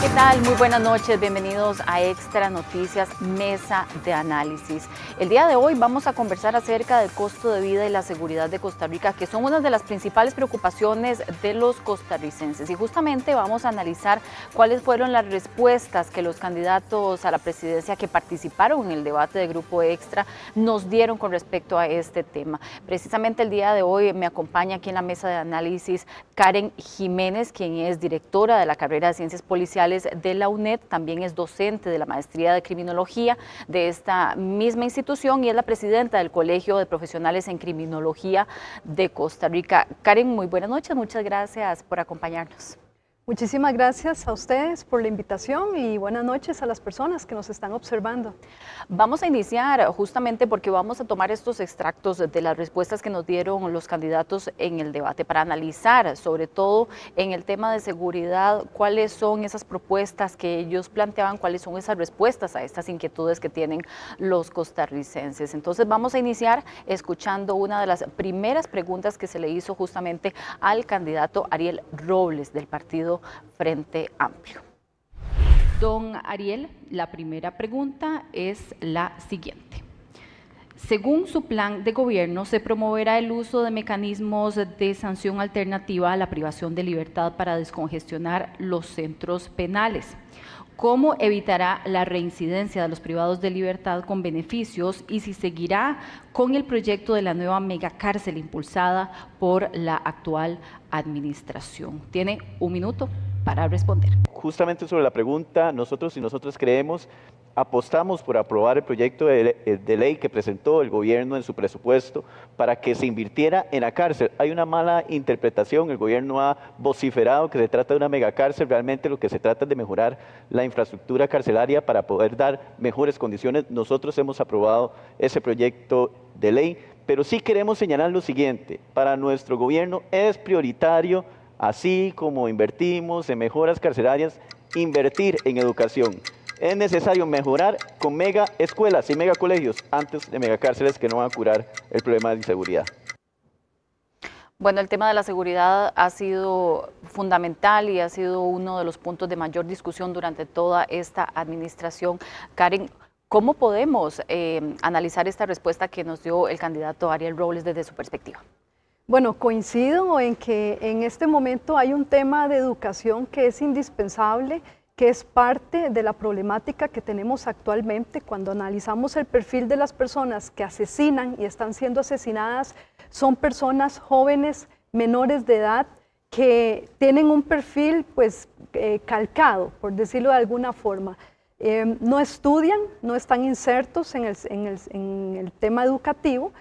¿qué tal? Muy buenas noches, bienvenidos a Extra Noticias, Mesa de Análisis. El día de hoy vamos a conversar acerca del costo de vida y la seguridad de Costa Rica, que son una de las principales preocupaciones de los costarricenses. Y justamente vamos a analizar cuáles fueron las respuestas que los candidatos a la presidencia que participaron en el debate de Grupo Extra nos dieron con respecto a este tema. Precisamente el día de hoy me acompaña aquí en la Mesa de Análisis Karen Jiménez, quien es directora de la carrera de Ciencias Policiales de la UNED, también es docente de la Maestría de Criminología de esta misma institución y es la presidenta del Colegio de Profesionales en Criminología de Costa Rica. Karen, muy buenas noches, muchas gracias por acompañarnos. Muchísimas gracias a ustedes por la invitación y buenas noches a las personas que nos están observando. Vamos a iniciar justamente porque vamos a tomar estos extractos de las respuestas que nos dieron los candidatos en el debate para analizar, sobre todo en el tema de seguridad, cuáles son esas propuestas que ellos planteaban, cuáles son esas respuestas a estas inquietudes que tienen los costarricenses. Entonces vamos a iniciar escuchando una de las primeras preguntas que se le hizo justamente al candidato Ariel Robles del partido Frente Amplio. Don Ariel, la primera pregunta es la siguiente. Según su plan de gobierno, se promoverá el uso de mecanismos de sanción alternativa a la privación de libertad para descongestionar los centros penales. ¿Cómo evitará la reincidencia de los privados de libertad con beneficios y si seguirá con el proyecto de la nueva megacárcel impulsada por la actual administración? Tiene un minuto para responder. Justamente sobre la pregunta, nosotros y nosotras apostamos por aprobar el proyecto de ley que presentó el gobierno en su presupuesto para que se invirtiera en la cárcel. Hay una mala interpretación, el gobierno ha vociferado que se trata de una megacárcel, realmente lo que se trata es de mejorar la infraestructura carcelaria para poder dar mejores condiciones. Nosotros hemos aprobado ese proyecto de ley, pero sí queremos señalar lo siguiente: para nuestro gobierno es prioritario, así como invertimos en mejoras carcelarias, invertir en educación. Es necesario mejorar con mega escuelas y mega colegios antes de megacárceles que no van a curar el problema de inseguridad. Bueno, el tema de la seguridad ha sido fundamental y ha sido uno de los puntos de mayor discusión durante toda esta administración. Karen, ¿cómo podemos analizar esta respuesta que nos dio el candidato Ariel Robles desde su perspectiva? Bueno, coincido en que en este momento hay un tema de educación que es indispensable, que es parte de la problemática que tenemos actualmente. Cuando analizamos el perfil de las personas que asesinan y están siendo asesinadas, son personas jóvenes, menores de edad, que tienen un perfil pues calcado, por decirlo de alguna forma. No estudian, no están insertos en el tema educativo,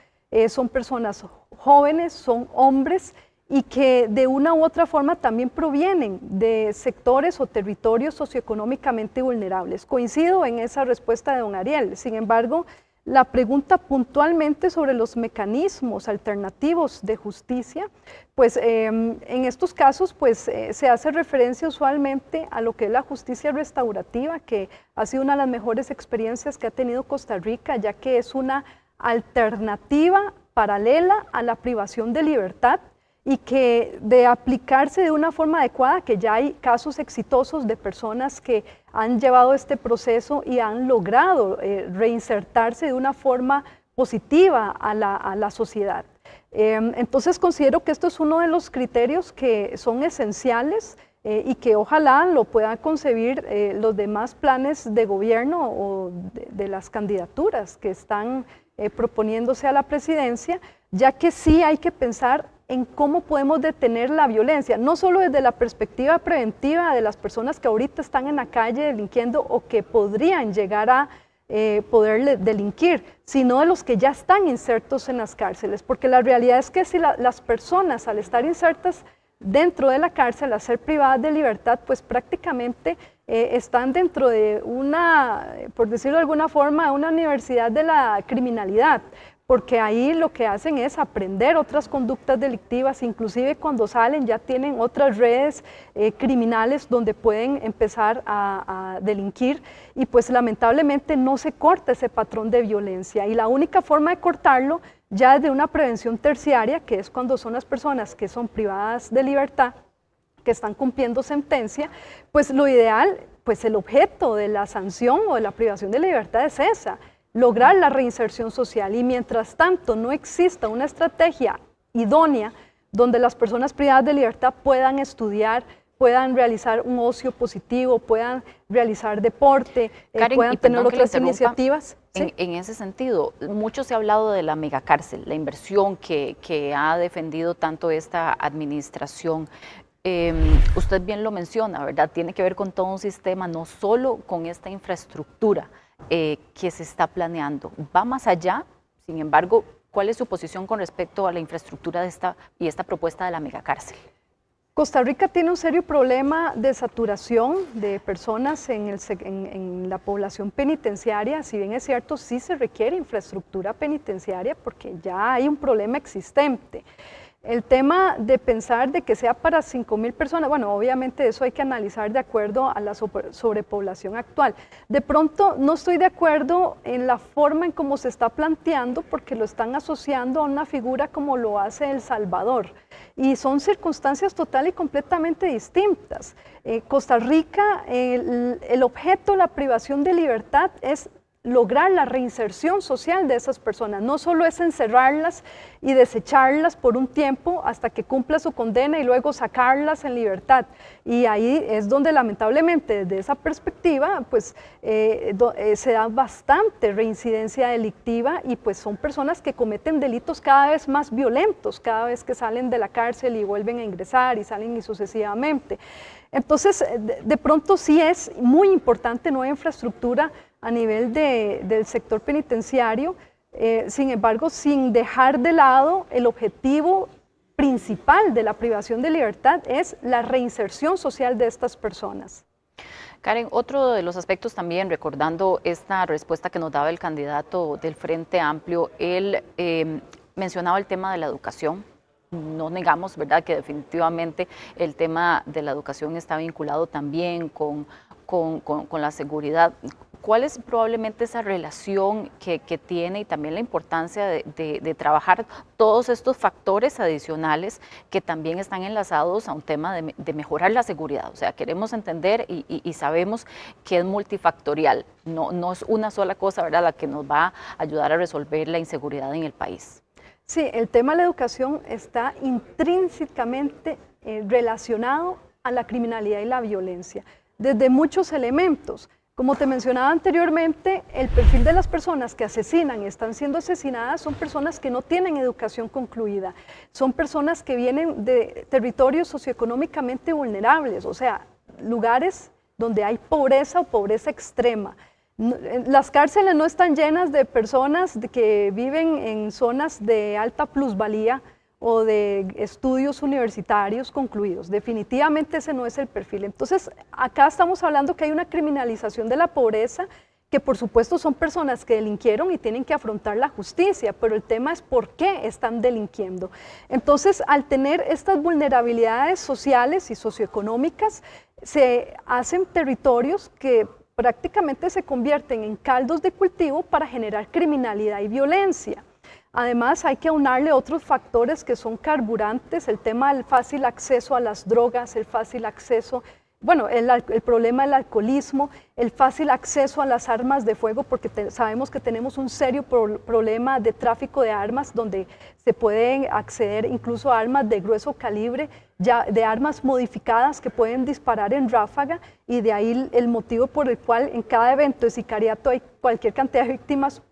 son personas jóvenes, son hombres y que de una u otra forma también provienen de sectores o territorios socioeconómicamente vulnerables. Coincido en esa respuesta de don Ariel. Sin embargo, la pregunta puntualmente sobre los mecanismos alternativos de justicia, pues en estos casos pues se hace referencia usualmente a lo que es la justicia restaurativa, que ha sido una de las mejores experiencias que ha tenido Costa Rica, ya que es una alternativa paralela a la privación de libertad y que de aplicarse de una forma adecuada, que ya hay casos exitosos de personas que han llevado este proceso y han logrado reinsertarse de una forma positiva a la sociedad. Entonces considero que esto es uno de los criterios que son esenciales y que ojalá lo puedan concebir los demás planes de gobierno o de las candidaturas que están proponiéndose a la presidencia, ya que sí hay que pensar en cómo podemos detener la violencia, no solo desde la perspectiva preventiva de las personas que ahorita están en la calle delinquiendo o que podrían llegar a poder delinquir, sino de los que ya están insertos en las cárceles, porque la realidad es que si las personas al estar insertas dentro de la cárcel, al ser privadas de libertad, pues prácticamente están dentro de una, por decirlo de alguna forma, una universidad de la criminalidad, porque ahí lo que hacen es aprender otras conductas delictivas, inclusive cuando salen ya tienen otras redes criminales donde pueden empezar a delinquir y pues lamentablemente no se corta ese patrón de violencia y la única forma de cortarlo ya es de una prevención terciaria, que es cuando son las personas que son privadas de libertad, que están cumpliendo sentencia, pues lo ideal pues el objeto de la sanción o de la privación de libertad es esa, lograr la reinserción social, y mientras tanto no exista una estrategia idónea donde las personas privadas de libertad puedan estudiar, puedan realizar un ocio positivo, puedan realizar deporte, Karen, puedan tener otras iniciativas. ¿Sí? En ese sentido, mucho se ha hablado de la megacárcel, la inversión que ha defendido tanto esta administración. Usted bien lo menciona, ¿verdad? Tiene que ver con todo un sistema, no solo con esta infraestructura que se está planeando. Va más allá, sin embargo, ¿cuál es su posición con respecto a la infraestructura de esta propuesta de la megacárcel? Costa Rica tiene un serio problema de saturación de personas en la población penitenciaria. Si bien es cierto, sí se requiere infraestructura penitenciaria porque ya hay un problema existente. El tema de pensar de que sea para 5.000 personas, bueno, obviamente eso hay que analizar de acuerdo a la sobrepoblación actual. De pronto no estoy de acuerdo en la forma en cómo se está planteando porque lo están asociando a una figura como lo hace El Salvador. Y son circunstancias total y completamente distintas. Costa Rica, el objeto de la privación de libertad es lograr la reinserción social de esas personas. No solo es encerrarlas y desecharlas por un tiempo hasta que cumpla su condena y luego sacarlas en libertad. Y ahí es donde lamentablemente desde esa perspectiva pues se da bastante reincidencia delictiva y pues son personas que cometen delitos cada vez más violentos, cada vez que salen de la cárcel y vuelven a ingresar y salen y sucesivamente. Entonces, de pronto sí es muy importante nueva infraestructura a nivel del sector penitenciario, sin embargo, sin dejar de lado el objetivo principal de la privación de libertad es la reinserción social de estas personas. Karen, otro de los aspectos también, recordando esta respuesta que nos daba el candidato del Frente Amplio, él mencionaba el tema de la educación. No negamos, ¿verdad?, que definitivamente el tema de la educación está vinculado también con la seguridad. ¿Cuál es probablemente esa relación que tiene y también la importancia de trabajar todos estos factores adicionales que también están enlazados a un tema de mejorar la seguridad? O sea, queremos entender y sabemos que es multifactorial, no es una sola cosa, ¿verdad?, la que nos va a ayudar a resolver la inseguridad en el país. Sí, el tema de la educación está intrínsecamente relacionado a la criminalidad y la violencia, desde muchos elementos. Como te mencionaba anteriormente, el perfil de las personas que asesinan y están siendo asesinadas son personas que no tienen educación concluida, son personas que vienen de territorios socioeconómicamente vulnerables, o sea, lugares donde hay pobreza o pobreza extrema. Las cárceles no están llenas de personas que viven en zonas de alta plusvalía o de estudios universitarios concluidos. Definitivamente ese no es el perfil. Entonces, acá estamos hablando que hay una criminalización de la pobreza, que por supuesto son personas que delinquieron y tienen que afrontar la justicia, pero el tema es por qué están delinquiendo. Entonces, al tener estas vulnerabilidades sociales y socioeconómicas, se hacen territorios que prácticamente se convierten en caldos de cultivo para generar criminalidad y violencia. Además, hay que aunarle otros factores que son carburantes, el tema del fácil acceso a las drogas, el fácil acceso, bueno, el problema del alcoholismo, el fácil acceso a las armas de fuego, porque sabemos que tenemos un serio problema de tráfico de armas, donde se pueden acceder incluso a armas de grueso calibre, ya de armas modificadas que pueden disparar en ráfaga, y de ahí el motivo por el cual en cada evento de sicariato hay cualquier cantidad de víctimas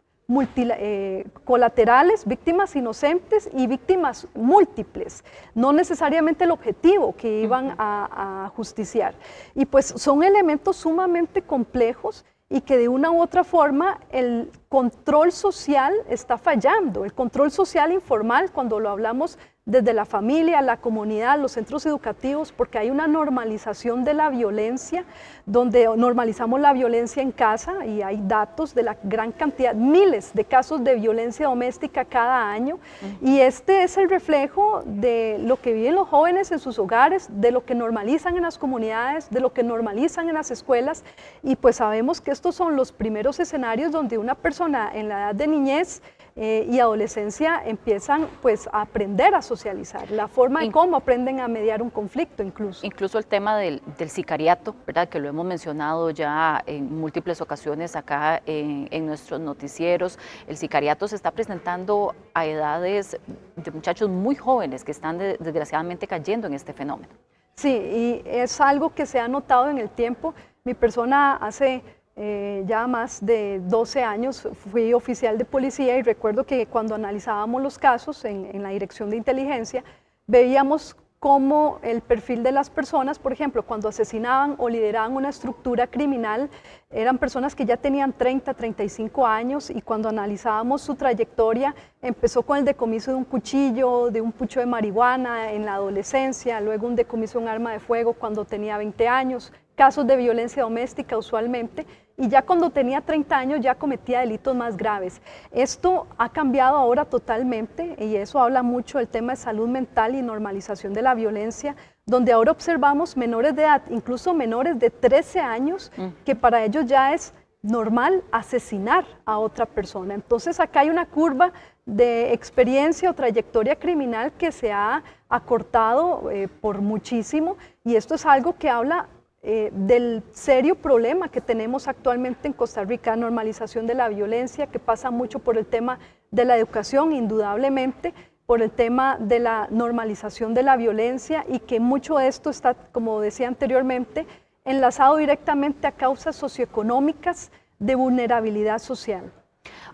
colaterales, víctimas inocentes y víctimas múltiples, no necesariamente el objetivo que iban a justiciar. Y pues son elementos sumamente complejos y que de una u otra forma el control social está fallando, el control social informal cuando lo hablamos desde la familia, la comunidad, los centros educativos, porque hay una normalización de la violencia, donde normalizamos la violencia en casa y hay datos de la gran cantidad, miles de casos de violencia doméstica cada año, y este es el reflejo de lo que viven los jóvenes en sus hogares, de lo que normalizan en las comunidades, de lo que normalizan en las escuelas, y pues sabemos que estos son los primeros escenarios donde una persona en la edad de niñez y adolescencia empiezan pues a aprender a socializar socializar, la forma de cómo aprenden a mediar un conflicto incluso. Incluso el tema del sicariato, ¿verdad? Que lo hemos mencionado ya en múltiples ocasiones acá en nuestros noticieros. El sicariato se está presentando a edades de muchachos muy jóvenes que están desgraciadamente cayendo en este fenómeno. Sí, y es algo que se ha notado en el tiempo. Mi persona hace ya más de 12 años fui oficial de policía y recuerdo que cuando analizábamos los casos en la dirección de inteligencia, veíamos cómo el perfil de las personas, por ejemplo, cuando asesinaban o lideraban una estructura criminal, eran personas que ya tenían 30, 35 años y cuando analizábamos su trayectoria, empezó con el decomiso de un cuchillo, de un pucho de marihuana en la adolescencia, luego un decomiso de un arma de fuego cuando tenía 20 años, casos de violencia doméstica usualmente, y ya cuando tenía 30 años ya cometía delitos más graves. Esto ha cambiado ahora totalmente y eso habla mucho del tema de salud mental y normalización de la violencia, donde ahora observamos menores de edad, incluso menores de 13 años, que para ellos ya es normal asesinar a otra persona. Entonces acá hay una curva de experiencia o trayectoria criminal que se ha acortado por muchísimo y esto es algo que habla del serio problema que tenemos actualmente en Costa Rica, normalización de la violencia, que pasa mucho por el tema de la educación, indudablemente, por el tema de la normalización de la violencia y que mucho de esto está, como decía anteriormente, enlazado directamente a causas socioeconómicas de vulnerabilidad social.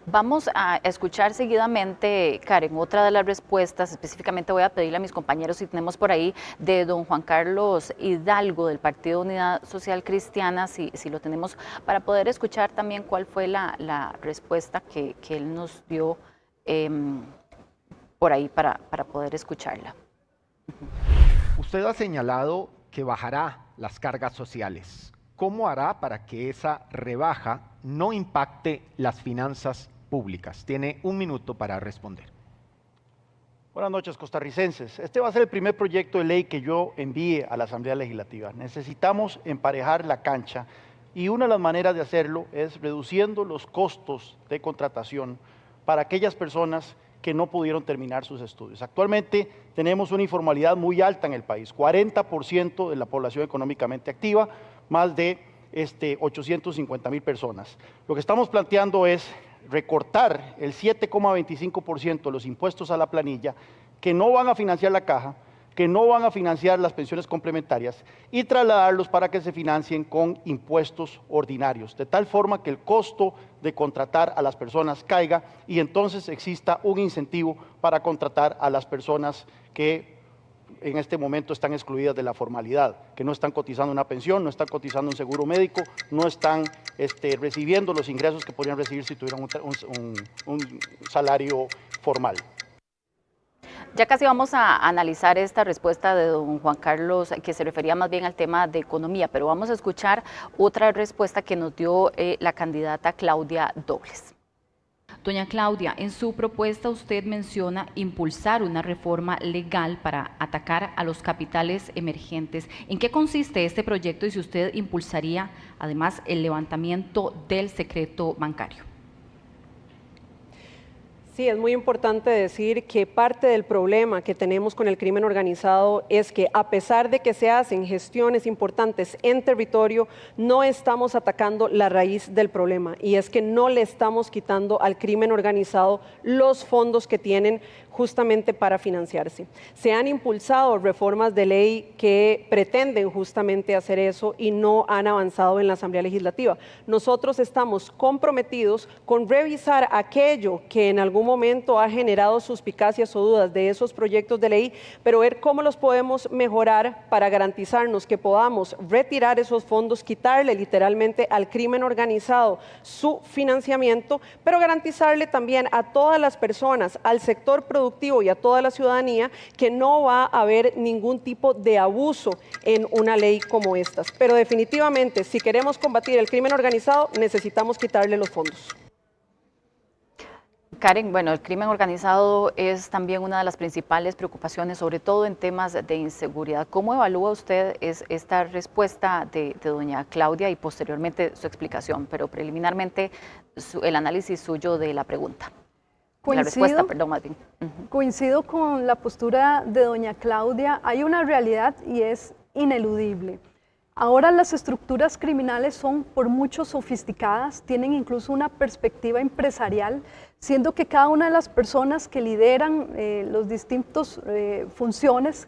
Vamos a escuchar seguidamente, Karen, otra de las respuestas, específicamente voy a pedirle a mis compañeros si tenemos por ahí, de don Juan Carlos Hidalgo del Partido Unidad Social Cristiana, si lo tenemos, para poder escuchar también cuál fue la respuesta que él nos dio por ahí para poder escucharla. Usted ha señalado que bajará las cargas sociales. ¿Cómo hará para que esa rebaja no impacte las finanzas públicas? Tiene un minuto para responder. Buenas noches, costarricenses. Este va a ser el primer proyecto de ley que yo envíe a la Asamblea Legislativa. Necesitamos emparejar la cancha y una de las maneras de hacerlo es reduciendo los costos de contratación para aquellas personas que no pudieron terminar sus estudios. Actualmente tenemos una informalidad muy alta en el país, 40% de la población económicamente activa, más de 850,000 personas. Lo que estamos planteando es recortar el 7,25% de los impuestos a la planilla, que no van a financiar la caja, que no van a financiar las pensiones complementarias, y trasladarlos para que se financien con impuestos ordinarios, de tal forma que el costo de contratar a las personas caiga y entonces exista un incentivo para contratar a las personas que en este momento están excluidas de la formalidad, que no están cotizando una pensión, no están cotizando un seguro médico, no están recibiendo los ingresos que podrían recibir si tuvieran un salario formal. Ya casi vamos a analizar esta respuesta de don Juan Carlos, que se refería más bien al tema de economía, pero vamos a escuchar otra respuesta que nos dio la candidata Claudia Dobles. Doña Claudia, en su propuesta usted menciona impulsar una reforma legal para atacar a los capitales emergentes. ¿En qué consiste este proyecto y si usted impulsaría además el levantamiento del secreto bancario? Sí, es muy importante decir que parte del problema que tenemos con el crimen organizado es que a pesar de que se hacen gestiones importantes en territorio, no estamos atacando la raíz del problema y es que no le estamos quitando al crimen organizado los fondos que tienen justamente para financiarse. Se han impulsado reformas de ley que pretenden justamente hacer eso y no han avanzado en la Asamblea Legislativa. Nosotros estamos comprometidos con revisar aquello que en algún momento ha generado suspicacias o dudas de esos proyectos de ley, pero ver cómo los podemos mejorar para garantizarnos que podamos retirar esos fondos, quitarle literalmente al crimen organizado su financiamiento, pero garantizarle también a todas las personas, al sector productivo y a toda la ciudadanía que no va a haber ningún tipo de abuso en una ley como estas. Pero definitivamente, si queremos combatir el crimen organizado, necesitamos quitarle los fondos. Karen, bueno, el crimen organizado es también una de las principales preocupaciones, sobre todo en temas de inseguridad. ¿Cómo evalúa usted esta respuesta de doña Claudia y posteriormente su explicación, pero preliminarmente el análisis suyo de la pregunta? La respuesta, perdón, más bien. Coincido con la postura de doña Claudia. Hay una realidad y es ineludible. Ahora las estructuras criminales son por mucho sofisticadas, tienen incluso una perspectiva empresarial, siendo que cada una de las personas que lideran los distintos funciones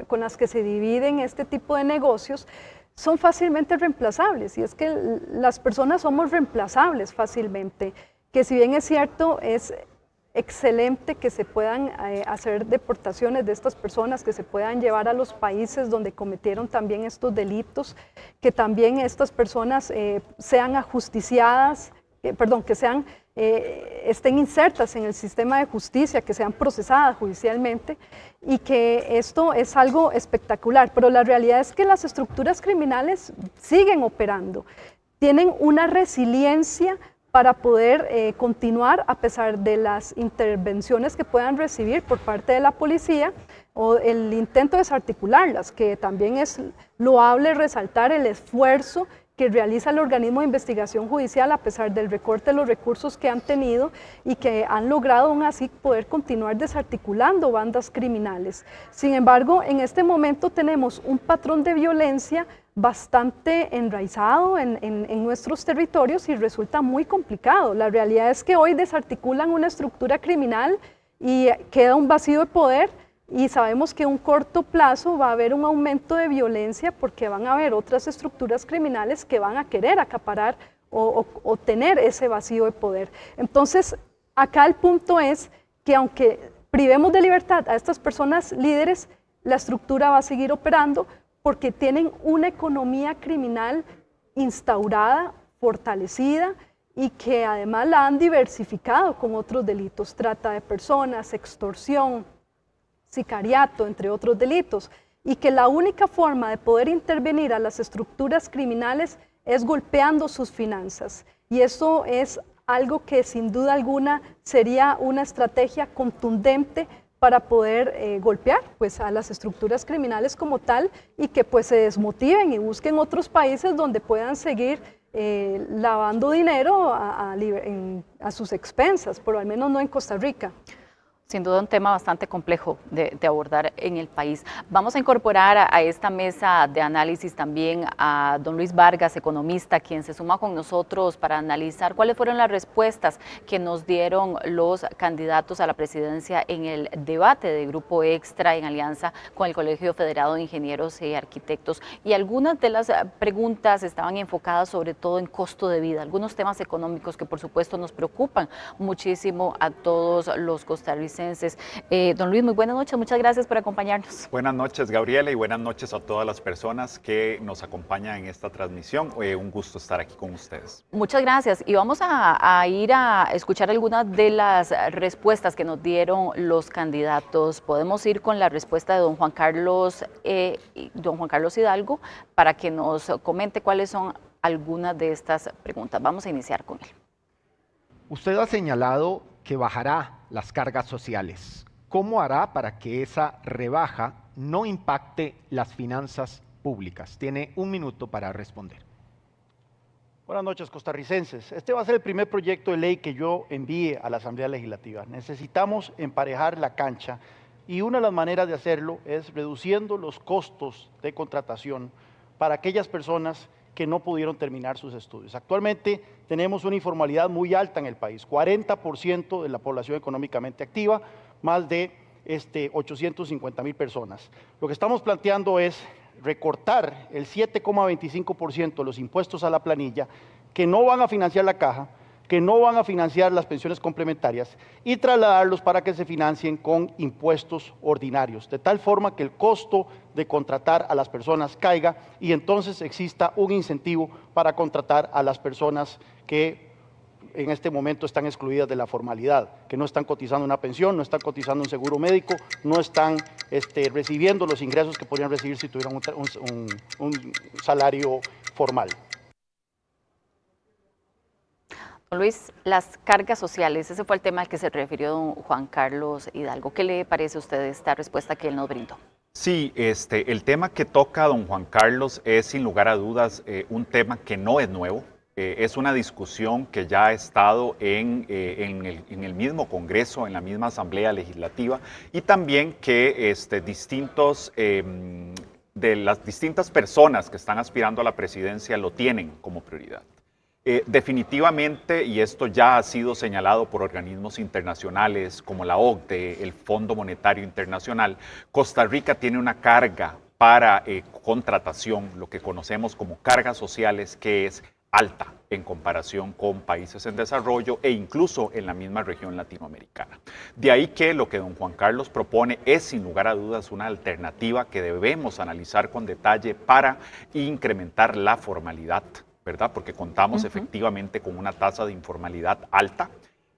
con las que se dividen este tipo de negocios son fácilmente reemplazables. Y es que las personas somos reemplazables fácilmente, que si bien es cierto, es excelente que se puedan hacer deportaciones de estas personas, que se puedan llevar a los países donde cometieron también estos delitos, que también estas personas sean ajusticiadas, que sean, estén insertas en el sistema de justicia, que sean procesadas judicialmente, y que esto es algo espectacular. Pero la realidad es que las estructuras criminales siguen operando, tienen una resiliencia para poder continuar a pesar de las intervenciones que puedan recibir por parte de la policía o el intento de desarticularlas, que también es loable resaltar el esfuerzo que realiza el organismo de investigación judicial a pesar del recorte de los recursos que han tenido y que han logrado aún así poder continuar desarticulando bandas criminales. Sin embargo, en este momento tenemos un patrón de violencia bastante enraizado en nuestros territorios y resulta muy complicado. La realidad es que hoy desarticulan una estructura criminal y queda un vacío de poder, y sabemos que en un corto plazo va a haber un aumento de violencia porque van a haber otras estructuras criminales que van a querer acaparar o tener ese vacío de poder. Entonces, acá el punto es que aunque privemos de libertad a estas personas líderes, la estructura va a seguir operando porque tienen una economía criminal instaurada, fortalecida, y que además la han diversificado con otros delitos, trata de personas, extorsión, sicariato, entre otros delitos, y que la única forma de poder intervenir a las estructuras criminales es golpeando sus finanzas. Y eso es algo que sin duda alguna sería una estrategia contundente para poder golpear pues, a las estructuras criminales como tal y que pues, se desmotiven y busquen otros países donde puedan seguir lavando dinero a sus expensas, pero al menos no en Costa Rica. Sin duda un tema bastante complejo de abordar en el país. Vamos a incorporar a esta mesa de análisis también a don Luis Vargas, economista, quien se suma con nosotros para analizar cuáles fueron las respuestas que nos dieron los candidatos a la presidencia en el debate de Grupo Extra en alianza con el Colegio Federado de Ingenieros y Arquitectos. Y algunas de las preguntas estaban enfocadas sobre todo en costo de vida, algunos temas económicos que por supuesto nos preocupan muchísimo a todos los costarricenses. Don Luis, muy buenas noches, muchas gracias por acompañarnos. Buenas noches, Gabriela, y buenas noches a todas las personas que nos acompañan en esta transmisión. Un gusto estar aquí con ustedes. Muchas gracias, y vamos a ir a escuchar algunas de las respuestas que nos dieron los candidatos. Podemos ir con la respuesta de don Juan Carlos Hidalgo para que nos comente cuáles son algunas de estas preguntas. Vamos a iniciar con él. Usted ha señalado que bajará las cargas sociales. ¿Cómo hará para que esa rebaja no impacte las finanzas públicas? Tiene un minuto para responder. Buenas noches, costarricenses. Este va a ser el primer proyecto de ley que yo envíe a la Asamblea Legislativa. Necesitamos emparejar la cancha y una de las maneras de hacerlo es reduciendo los costos de contratación para aquellas personas que no pudieron terminar sus estudios. Actualmente tenemos una informalidad muy alta en el país, 40% de la población económicamente activa, más de 850,000 personas. Lo que estamos planteando es recortar el 7,25% de los impuestos a la planilla, que no van a financiar la caja, que no van a financiar las pensiones complementarias, y trasladarlos para que se financien con impuestos ordinarios, de tal forma que el costo de contratar a las personas caiga y entonces exista un incentivo para contratar a las personas que en este momento están excluidas de la formalidad, que no están cotizando una pensión, no están cotizando un seguro médico, no están recibiendo los ingresos que podrían recibir si tuvieran un salario formal. Don Luis, las cargas sociales, ese fue el tema al que se refirió don Juan Carlos Hidalgo. ¿Qué le parece a usted esta respuesta que él nos brindó? Sí, el tema que toca don Juan Carlos es sin lugar a dudas un tema que no es nuevo. Es una discusión que ya ha estado en el mismo Congreso, en la misma Asamblea Legislativa, y también que de las distintas personas que están aspirando a la presidencia lo tienen como prioridad. Definitivamente, y esto ya ha sido señalado por organismos internacionales como la OCDE, el Fondo Monetario Internacional, Costa Rica tiene una carga para contratación, lo que conocemos como cargas sociales, que es alta en comparación con países en desarrollo e incluso en la misma región latinoamericana. De ahí que lo que don Juan Carlos propone es sin lugar a dudas una alternativa que debemos analizar con detalle para incrementar la formalidad, ¿verdad? Porque contamos efectivamente con una tasa de informalidad alta.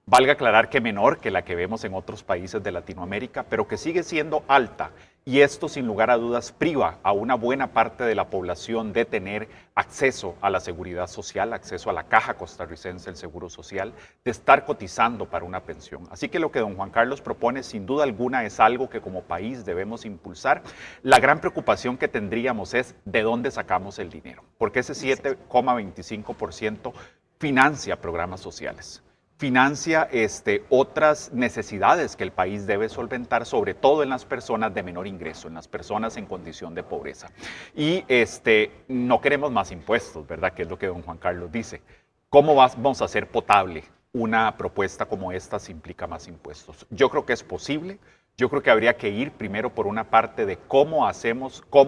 Valga aclarar que menor que la que vemos en otros países de Latinoamérica, pero que sigue siendo alta. Y esto, sin lugar a dudas, priva a una buena parte de la población de tener acceso a la seguridad social, acceso a la caja costarricense del Seguro Social, de estar cotizando para una pensión. Así que lo que don Juan Carlos propone, sin duda alguna, es algo que como país debemos impulsar. La gran preocupación que tendríamos es de dónde sacamos el dinero, porque ese 7,25% financia programas sociales. Financia otras necesidades que el país debe solventar, sobre todo en las personas de menor ingreso, en las personas en condición de pobreza. Y no queremos más impuestos, ¿verdad? Que es lo que don Juan Carlos dice. ¿Cómo vamos a hacer potable una propuesta como esta si implica más impuestos? Yo creo que es posible. Yo creo que habría que ir primero por una parte de cómo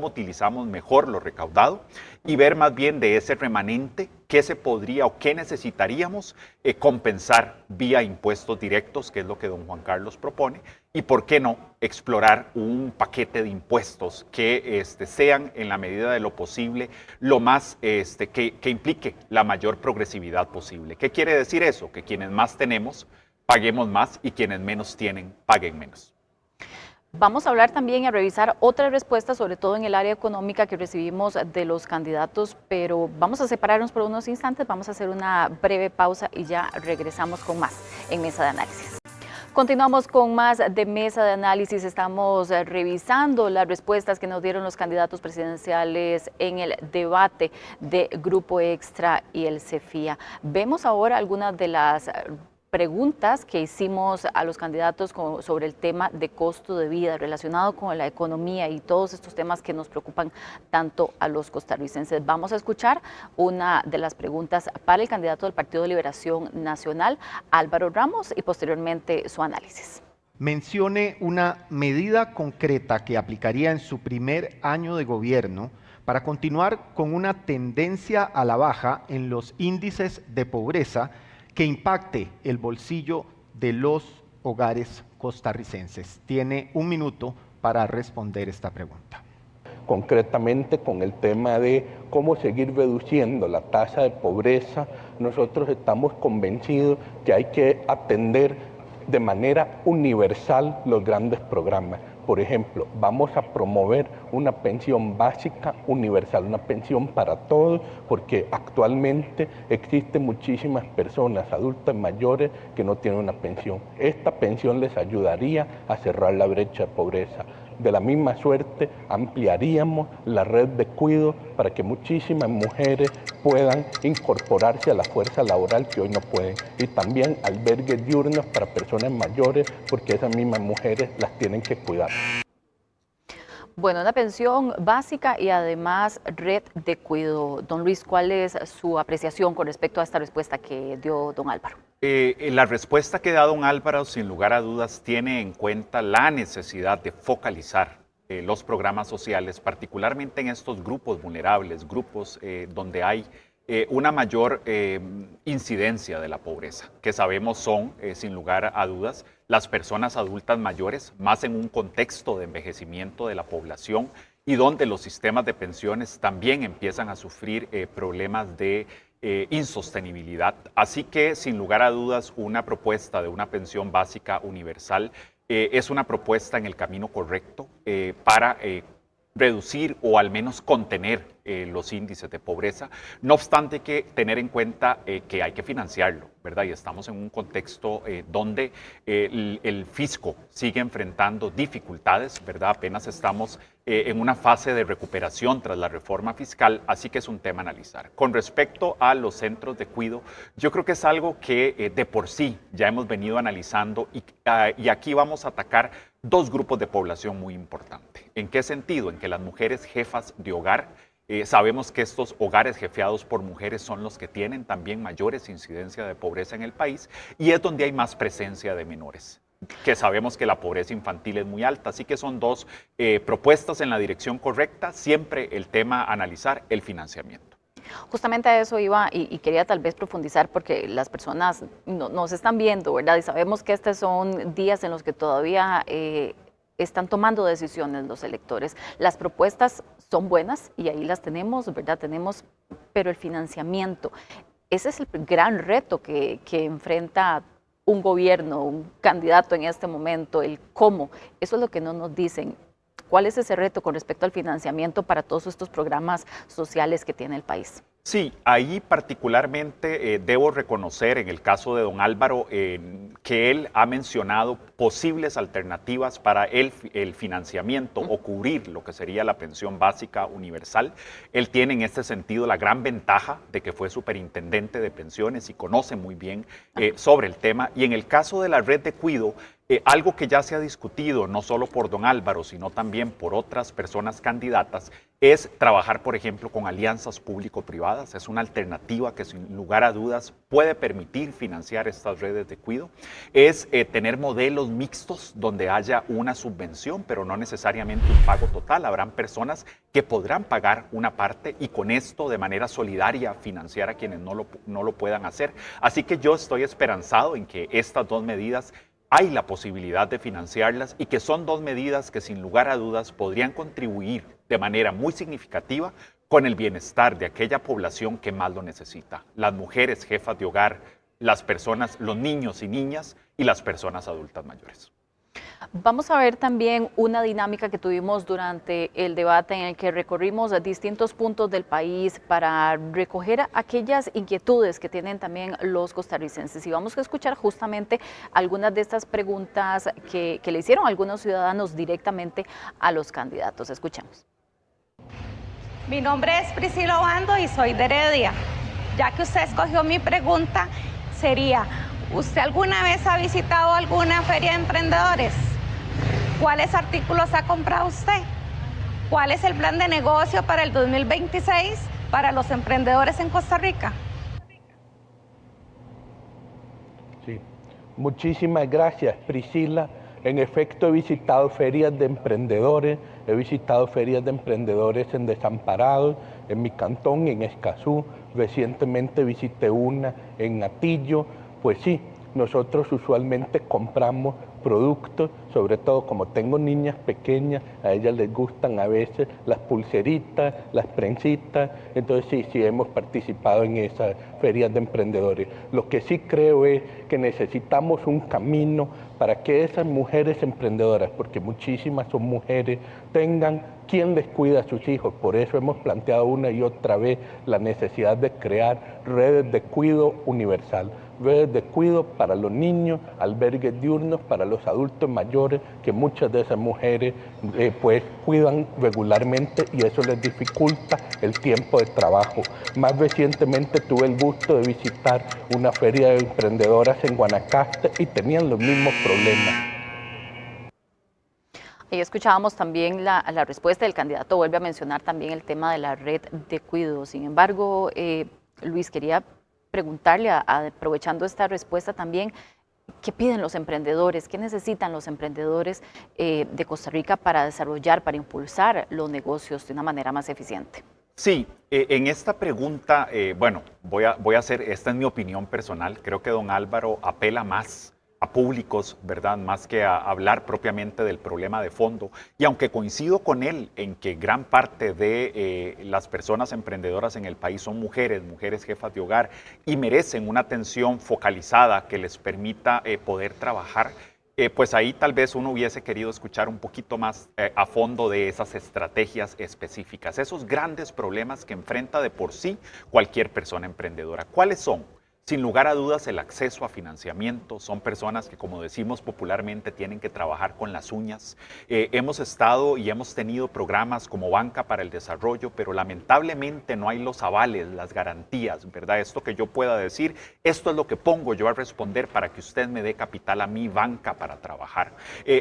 utilizamos mejor lo recaudado y ver más bien de ese remanente qué se podría o qué necesitaríamos compensar vía impuestos directos, que es lo que don Juan Carlos propone, y por qué no explorar un paquete de impuestos que sean en la medida de lo posible lo más que implique la mayor progresividad posible. ¿Qué quiere decir eso? Que quienes más tenemos paguemos más y quienes menos tienen paguen menos. Vamos a hablar también y a revisar otras respuestas, sobre todo en el área económica que recibimos de los candidatos, pero vamos a separarnos por unos instantes, vamos a hacer una breve pausa y ya regresamos con más en Mesa de Análisis. Continuamos con más de Mesa de Análisis. Estamos revisando las respuestas que nos dieron los candidatos presidenciales en el debate de Grupo Extra y el CEFIA. Vemos ahora algunas de las preguntas que hicimos a los candidatos sobre el tema de costo de vida relacionado con la economía y todos estos temas que nos preocupan tanto a los costarricenses. Vamos a escuchar una de las preguntas para el candidato del Partido de Liberación Nacional, Álvaro Ramos, y posteriormente su análisis. Mencione una medida concreta que aplicaría en su primer año de gobierno para continuar con una tendencia a la baja en los índices de pobreza que impacte el bolsillo de los hogares costarricenses. Tiene un minuto para responder esta pregunta. Concretamente con el tema de cómo seguir reduciendo la tasa de pobreza, nosotros estamos convencidos que hay que atender de manera universal los grandes programas. Por ejemplo, vamos a promover una pensión básica universal, una pensión para todos, porque actualmente existen muchísimas personas adultas mayores que no tienen una pensión. Esta pensión les ayudaría a cerrar la brecha de pobreza. De la misma suerte, ampliaríamos la red de cuidado para que muchísimas mujeres puedan incorporarse a la fuerza laboral que hoy no pueden. Y también albergues diurnos para personas mayores, porque esas mismas mujeres las tienen que cuidar. Bueno, una pensión básica y además red de cuidado. Don Luis, ¿cuál es su apreciación con respecto a esta respuesta que dio don Álvaro? La respuesta que da don Álvaro, sin lugar a dudas, tiene en cuenta la necesidad de focalizar los programas sociales, particularmente en estos grupos vulnerables, grupos donde hay una mayor incidencia de la pobreza, que sabemos son, sin lugar a dudas, las personas adultas mayores, más en un contexto de envejecimiento de la población y donde los sistemas de pensiones también empiezan a sufrir problemas de insostenibilidad. Así que, sin lugar a dudas, una propuesta de una pensión básica universal es una propuesta en el camino correcto para reducir o al menos contener los índices de pobreza. No obstante, hay que tener en cuenta que hay que financiarlo, ¿verdad? Y estamos en un contexto donde el fisco sigue enfrentando dificultades, ¿verdad? Apenas estamos en una fase de recuperación tras la reforma fiscal, así que es un tema a analizar. Con respecto a los centros de cuidado, yo creo que es algo que de por sí ya hemos venido analizando y aquí vamos a atacar dos grupos de población muy importantes. ¿En qué sentido? En que las mujeres jefas de hogar, sabemos que estos hogares jefeados por mujeres son los que tienen también mayores incidencias de pobreza en el país y es donde hay más presencia de menores, que sabemos que la pobreza infantil es muy alta. Así que son dos propuestas en la dirección correcta, siempre el tema a analizar, el financiamiento. Justamente a eso iba y quería tal vez profundizar porque las personas nos están viendo, ¿verdad? Y sabemos que estos son días en los que todavía están tomando decisiones los electores. Las propuestas son buenas y ahí las tenemos, ¿verdad? Pero el financiamiento, ese es el gran reto que enfrenta un gobierno, un candidato en este momento, el cómo. Eso es lo que no nos dicen. ¿Cuál es ese reto con respecto al financiamiento para todos estos programas sociales que tiene el país? Sí, ahí particularmente debo reconocer en el caso de don Álvaro que él ha mencionado posibles alternativas para el financiamiento o cubrir lo que sería la pensión básica universal. Él tiene en este sentido la gran ventaja de que fue superintendente de pensiones y conoce muy bien sobre el tema. Y en el caso de la red de cuidado, algo que ya se ha discutido no solo por don Álvaro, sino también por otras personas candidatas, es trabajar, por ejemplo, con alianzas público-privadas. Es una alternativa que sin lugar a dudas puede permitir financiar estas redes de cuidado. Es tener modelos mixtos donde haya una subvención, pero no necesariamente un pago total. Habrán personas que podrán pagar una parte y con esto de manera solidaria financiar a quienes no lo puedan hacer. Así que yo estoy esperanzado en que estas dos medidas hay la posibilidad de financiarlas y que son dos medidas que sin lugar a dudas podrían contribuir de manera muy significativa con el bienestar de aquella población que más lo necesita. Las mujeres jefas de hogar, las personas, los niños y niñas y las personas adultas mayores. Vamos a ver también una dinámica que tuvimos durante el debate en el que recorrimos a distintos puntos del país para recoger aquellas inquietudes que tienen también los costarricenses. Y vamos a escuchar justamente algunas de estas preguntas que le hicieron algunos ciudadanos directamente a los candidatos. Escuchemos. Mi nombre es Priscila Obando y soy de Heredia. Ya que usted escogió mi pregunta, sería: ¿usted alguna vez ha visitado alguna feria de emprendedores? ¿Cuáles artículos ha comprado usted? ¿Cuál es el plan de negocio para el 2026 para los emprendedores en Costa Rica? Sí, muchísimas gracias, Priscila. En efecto, he visitado ferias de emprendedores, en Desamparados, en mi cantón, en Escazú. Recientemente visité una en Atillo. Pues sí, nosotros usualmente compramos productos, sobre todo como tengo niñas pequeñas, a ellas les gustan a veces las pulseritas, las prensitas, entonces sí hemos participado en esas ferias de emprendedores. Lo que sí creo es que necesitamos un camino para que esas mujeres emprendedoras, porque muchísimas son mujeres, tengan quien les cuida a sus hijos. Por eso hemos planteado una y otra vez la necesidad de crear redes de cuidado universal, redes de cuidado para los niños, albergues diurnos para los adultos mayores, que muchas de esas mujeres pues cuidan regularmente y eso les dificulta el tiempo de trabajo. Más recientemente tuve el gusto de visitar una feria de emprendedoras en Guanacaste y tenían los mismos problemas. Ahí escuchábamos también la respuesta del candidato, vuelve a mencionar también el tema de la red de cuidado. Sin embargo, Luis, quería preguntarle, aprovechando esta respuesta también, ¿qué piden los emprendedores? ¿Qué necesitan los emprendedores de Costa Rica para desarrollar, para impulsar los negocios de una manera más eficiente? Sí, en esta pregunta, bueno, voy a hacer, esta es mi opinión personal, creo que don Álvaro apela más a públicos, ¿verdad? Más que a hablar propiamente del problema de fondo. Y aunque coincido con él en que gran parte de las personas emprendedoras en el país son mujeres jefas de hogar y merecen una atención focalizada que les permita poder trabajar, Pues ahí tal vez uno hubiese querido escuchar un poquito más a fondo de esas estrategias específicas, esos grandes problemas que enfrenta de por sí cualquier persona emprendedora. ¿Cuáles son? Sin lugar a dudas, el acceso a financiamiento. Son personas que, como decimos popularmente, tienen que trabajar con las uñas. Hemos estado y hemos tenido programas como Banca para el Desarrollo, pero lamentablemente no hay los avales, las garantías, ¿verdad? Esto que yo pueda decir, esto es lo que pongo yo a responder para que usted me dé capital a mi banca para trabajar.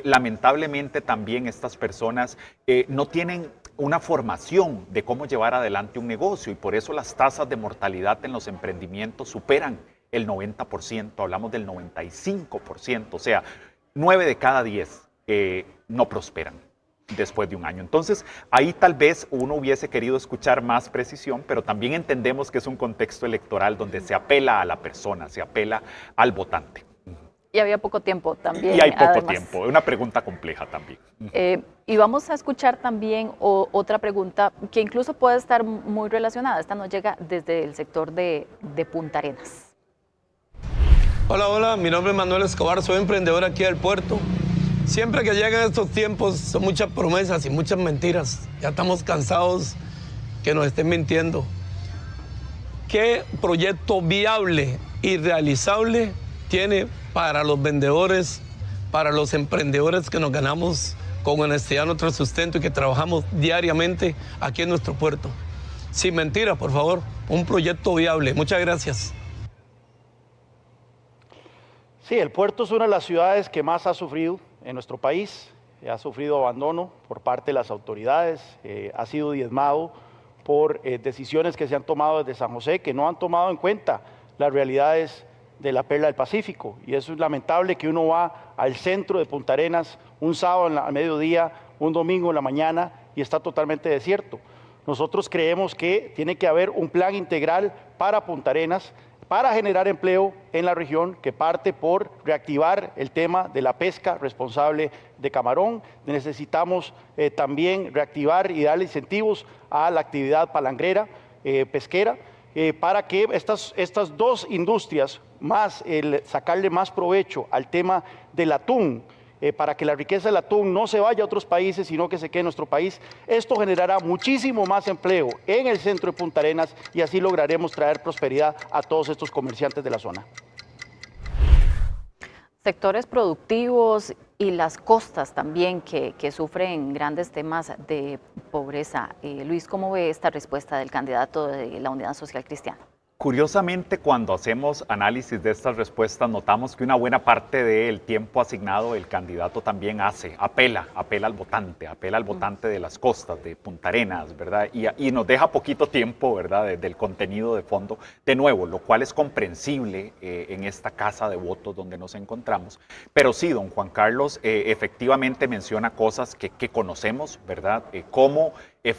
Lamentablemente también estas personas no tienen una formación de cómo llevar adelante un negocio y por eso las tasas de mortalidad en los emprendimientos superan el 90%, hablamos del 95%, o sea, 9 de cada 10 no prosperan después de un año. Entonces, ahí tal vez uno hubiese querido escuchar más precisión, pero también entendemos que es un contexto electoral donde se apela a la persona, se apela al votante. Y había poco tiempo también. Y hay poco tiempo, una pregunta compleja también. Y vamos a escuchar también otra pregunta que incluso puede estar muy relacionada. Esta nos llega desde el sector de Punta Arenas. Hola, mi nombre es Manuel Escobar, soy emprendedor aquí del puerto. Siempre que llegan estos tiempos son muchas promesas y muchas mentiras. Ya estamos cansados que nos estén mintiendo. ¿Qué proyecto viable y realizable tiene para los vendedores, para los emprendedores que nos ganamos con honestidad nuestro sustento y que trabajamos diariamente aquí en nuestro puerto? Sin mentiras, por favor, un proyecto viable. Muchas gracias. Sí, el puerto es una de las ciudades que más ha sufrido en nuestro país. Ha sufrido abandono por parte de las autoridades, ha sido diezmado por decisiones que se han tomado desde San José que no han tomado en cuenta las realidades de la Perla del Pacífico, y eso es lamentable que uno va al centro de Punta Arenas un sábado al mediodía, un domingo en la mañana y está totalmente desierto. Nosotros creemos que tiene que haber un plan integral para Punta Arenas para generar empleo en la región que parte por reactivar el tema de la pesca responsable de camarón. Necesitamos también reactivar y darle incentivos a la actividad palangrera pesquera para que estas dos industrias, más el sacarle más provecho al tema del atún, para que la riqueza del atún no se vaya a otros países, sino que se quede en nuestro país. Esto generará muchísimo más empleo en el centro de Punta Arenas y así lograremos traer prosperidad a todos estos comerciantes de la zona. Sectores productivos y las costas también que sufren grandes temas de pobreza. Luis, ¿cómo ve esta respuesta del candidato de la Unidad Social Cristiana? Curiosamente, cuando hacemos análisis de estas respuestas, notamos que una buena parte del tiempo asignado el candidato también apela al votante de las costas, de Punta Arenas, ¿verdad? Y nos deja poquito tiempo, ¿verdad?, del contenido de fondo, de nuevo, lo cual es comprensible en esta casa de votos donde nos encontramos. Pero sí, don Juan Carlos efectivamente menciona cosas que conocemos, ¿verdad? Cómo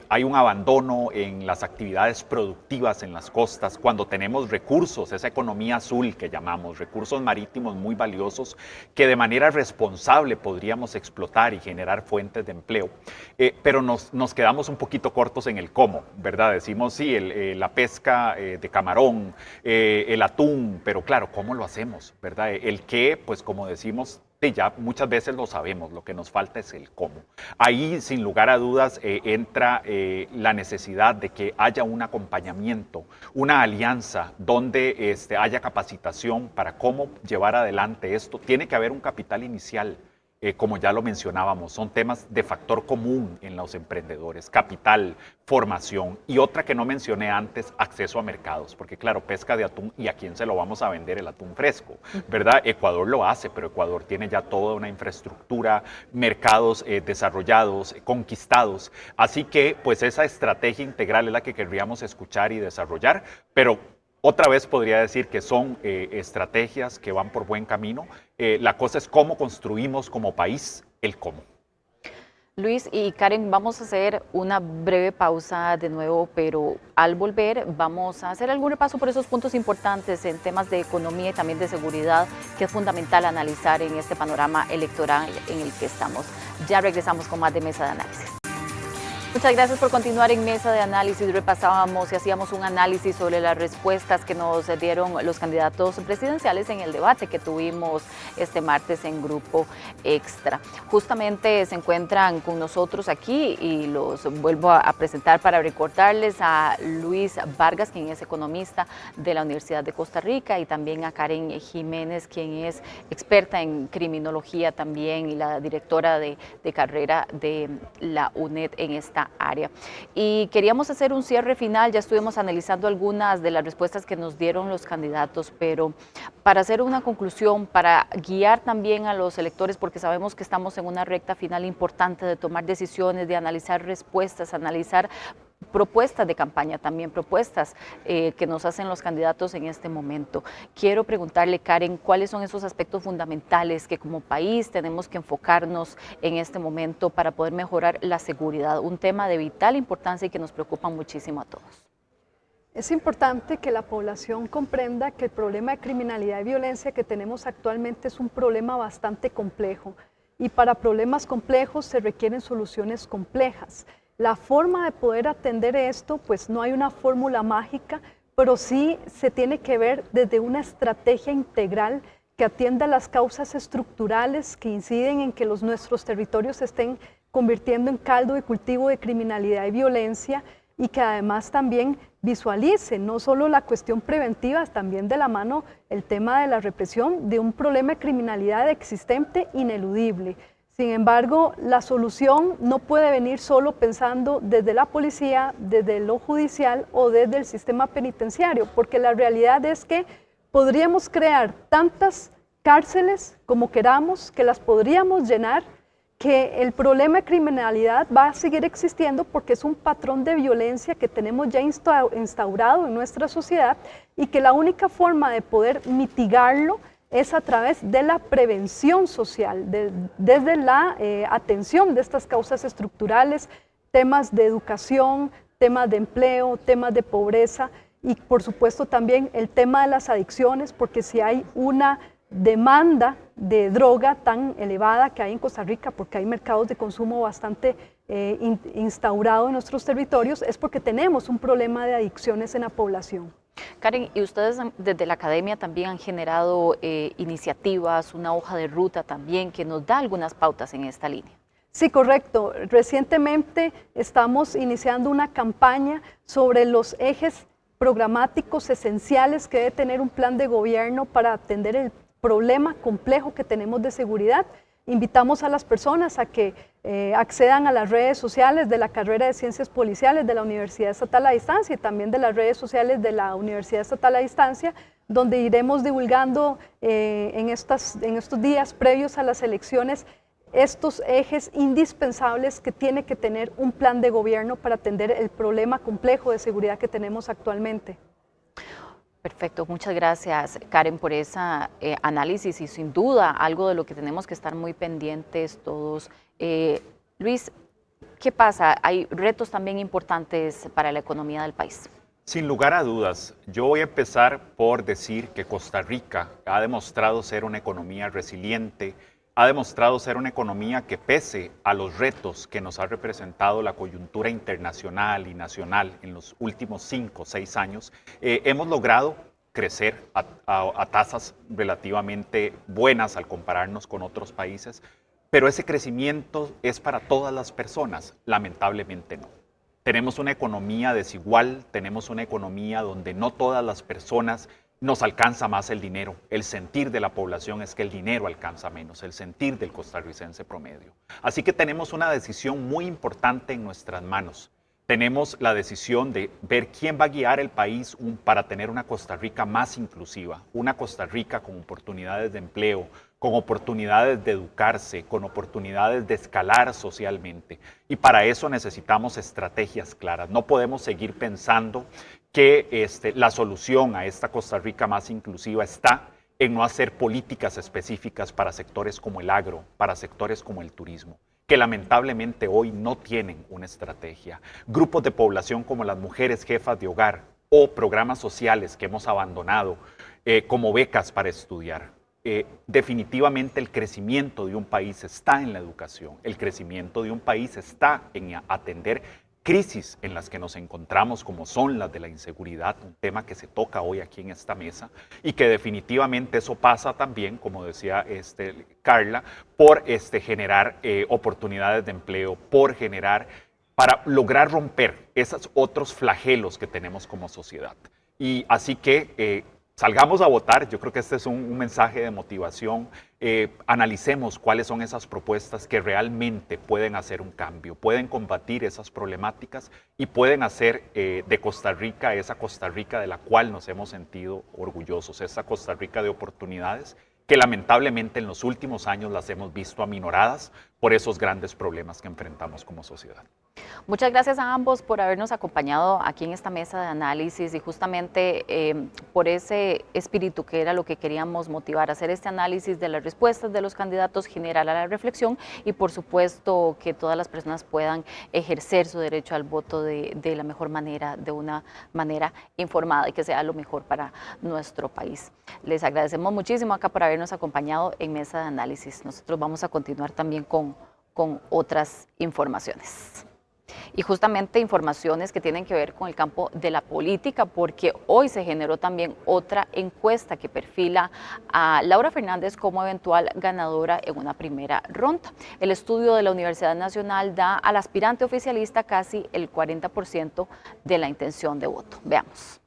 hay un abandono en las actividades productivas en las costas, cuando tenemos recursos, esa economía azul que llamamos, recursos marítimos muy valiosos que de manera responsable podríamos explotar y generar fuentes de empleo, pero nos quedamos un poquito cortos en el cómo, ¿verdad? Decimos sí, la pesca de camarón, el atún, pero claro, ¿cómo lo hacemos, verdad? El qué, pues como decimos, ya muchas veces lo sabemos, lo que nos falta es el cómo. Ahí, sin lugar a dudas, entra la necesidad de que haya un acompañamiento, una alianza donde haya capacitación para cómo llevar adelante esto. Tiene que haber un capital inicial. Como ya lo mencionábamos, son temas de factor común en los emprendedores, capital, formación y otra que no mencioné antes, acceso a mercados, porque claro, pesca de atún, ¿y a quién se lo vamos a vender el atún fresco? ¿Verdad? Ecuador lo hace, pero Ecuador tiene ya toda una infraestructura, mercados desarrollados, conquistados, así que pues esa estrategia integral es la que querríamos escuchar y desarrollar, pero otra vez podría decir que son estrategias que van por buen camino. La cosa es cómo construimos como país el cómo. Luis y Karen, vamos a hacer una breve pausa de nuevo, pero al volver vamos a hacer algún repaso por esos puntos importantes en temas de economía y también de seguridad, que es fundamental analizar en este panorama electoral en el que estamos. Ya regresamos con más de Mesa de Análisis. Muchas gracias por continuar en Mesa de Análisis. Repasábamos y hacíamos un análisis sobre las respuestas que nos dieron los candidatos presidenciales en el debate que tuvimos este martes en Grupo Extra. Justamente se encuentran con nosotros aquí y los vuelvo a presentar para recordarles a Luis Vargas, quien es economista de la Universidad de Costa Rica, y también a Karen Jiménez, quien es experta en criminología también y la directora de carrera de la UNED en esta área. Y queríamos hacer un cierre final, ya estuvimos analizando algunas de las respuestas que nos dieron los candidatos, pero para hacer una conclusión, para guiar también a los electores, porque sabemos que estamos en una recta final importante de tomar decisiones, de analizar respuestas, analizar propuestas de campaña, también propuestas que nos hacen los candidatos en este momento. Quiero preguntarle, Karen, ¿cuáles son esos aspectos fundamentales que como país tenemos que enfocarnos en este momento para poder mejorar la seguridad? Un tema de vital importancia y que nos preocupa muchísimo a todos. Es importante que la población comprenda que el problema de criminalidad y violencia que tenemos actualmente es un problema bastante complejo, y para problemas complejos se requieren soluciones complejas. La forma de poder atender esto, pues no hay una fórmula mágica, pero sí se tiene que ver desde una estrategia integral que atienda las causas estructurales que inciden en que nuestros territorios se estén convirtiendo en caldo de cultivo de criminalidad y violencia, y que además también visualice no solo la cuestión preventiva, también de la mano el tema de la represión de un problema de criminalidad existente, ineludible. Sin embargo, la solución no puede venir solo pensando desde la policía, desde lo judicial o desde el sistema penitenciario, porque la realidad es que podríamos crear tantas cárceles como queramos, que las podríamos llenar, que el problema de criminalidad va a seguir existiendo porque es un patrón de violencia que tenemos ya instaurado en nuestra sociedad, y que la única forma de poder mitigarlo es a través de la prevención social, desde la atención de estas causas estructurales, temas de educación, temas de empleo, temas de pobreza, y por supuesto también el tema de las adicciones, porque si hay una demanda de droga tan elevada que hay en Costa Rica, porque hay mercados de consumo bastante instaurados en nuestros territorios, es porque tenemos un problema de adicciones en la población. Karen, y ustedes desde la academia también han generado iniciativas, una hoja de ruta también que nos da algunas pautas en esta línea. Sí, correcto. Recientemente estamos iniciando una campaña sobre los ejes programáticos esenciales que debe tener un plan de gobierno para atender el problema complejo que tenemos de seguridad. Invitamos a las personas a que accedan a las redes sociales de la carrera de Ciencias Policiales de la Universidad Estatal a Distancia y también de las redes sociales de la Universidad Estatal a Distancia, donde iremos divulgando en estos días previos a las elecciones estos ejes indispensables que tiene que tener un plan de gobierno para atender el problema complejo de seguridad que tenemos actualmente. Perfecto, muchas gracias, Karen, por ese análisis, y sin duda algo de lo que tenemos que estar muy pendientes todos. Luis, ¿qué pasa? Hay retos también importantes para la economía del país. Sin lugar a dudas, yo voy a empezar por decir que Costa Rica ha demostrado ser una economía resiliente, ha demostrado ser una economía que, pese a los retos que nos ha representado la coyuntura internacional y nacional en los últimos 5 o 6 años, hemos logrado crecer a tasas relativamente buenas al compararnos con otros países, pero ese crecimiento es para todas las personas, lamentablemente no. Tenemos una economía desigual, tenemos una economía donde no todas las personas nos alcanza más el dinero. El sentir de la población es que el dinero alcanza menos, el sentir del costarricense promedio. Así que tenemos una decisión muy importante en nuestras manos. Tenemos la decisión de ver quién va a guiar el país para tener una Costa Rica más inclusiva, una Costa Rica con oportunidades de empleo, con oportunidades de educarse, con oportunidades de escalar socialmente. Y para eso necesitamos estrategias claras. No podemos seguir pensando que la solución a esta Costa Rica más inclusiva está en no hacer políticas específicas para sectores como el agro, para sectores como el turismo, que lamentablemente hoy no tienen una estrategia. Grupos de población como las mujeres jefas de hogar o programas sociales que hemos abandonado, como becas para estudiar. Definitivamente el crecimiento de un país está en la educación, el crecimiento de un país está en atender crisis en las que nos encontramos, como son las de la inseguridad, un tema que se toca hoy aquí en esta mesa, y que definitivamente eso pasa también, como decía Carla, por generar oportunidades de empleo, por generar, para lograr romper esos otros flagelos que tenemos como sociedad. Y así que salgamos a votar. Yo creo que este es un mensaje de motivación. Analicemos cuáles son esas propuestas que realmente pueden hacer un cambio, pueden combatir esas problemáticas y pueden hacer de Costa Rica esa Costa Rica de la cual nos hemos sentido orgullosos, esa Costa Rica de oportunidades que lamentablemente en los últimos años las hemos visto aminoradas por esos grandes problemas que enfrentamos como sociedad. Muchas gracias a ambos por habernos acompañado aquí en esta mesa de análisis y justamente por ese espíritu que era lo que queríamos motivar, hacer este análisis de las respuestas de los candidatos, generar a la reflexión y por supuesto que todas las personas puedan ejercer su derecho al voto de la mejor manera, de una manera informada y que sea lo mejor para nuestro país. Les agradecemos muchísimo acá por habernos acompañado en mesa de análisis. Nosotros vamos a continuar también con otras informaciones. Y justamente informaciones que tienen que ver con el campo de la política, porque hoy se generó también otra encuesta que perfila a Laura Fernández como eventual ganadora en una primera ronda. El estudio de la Universidad Nacional da al aspirante oficialista casi el 40% de la intención de voto. Veamos.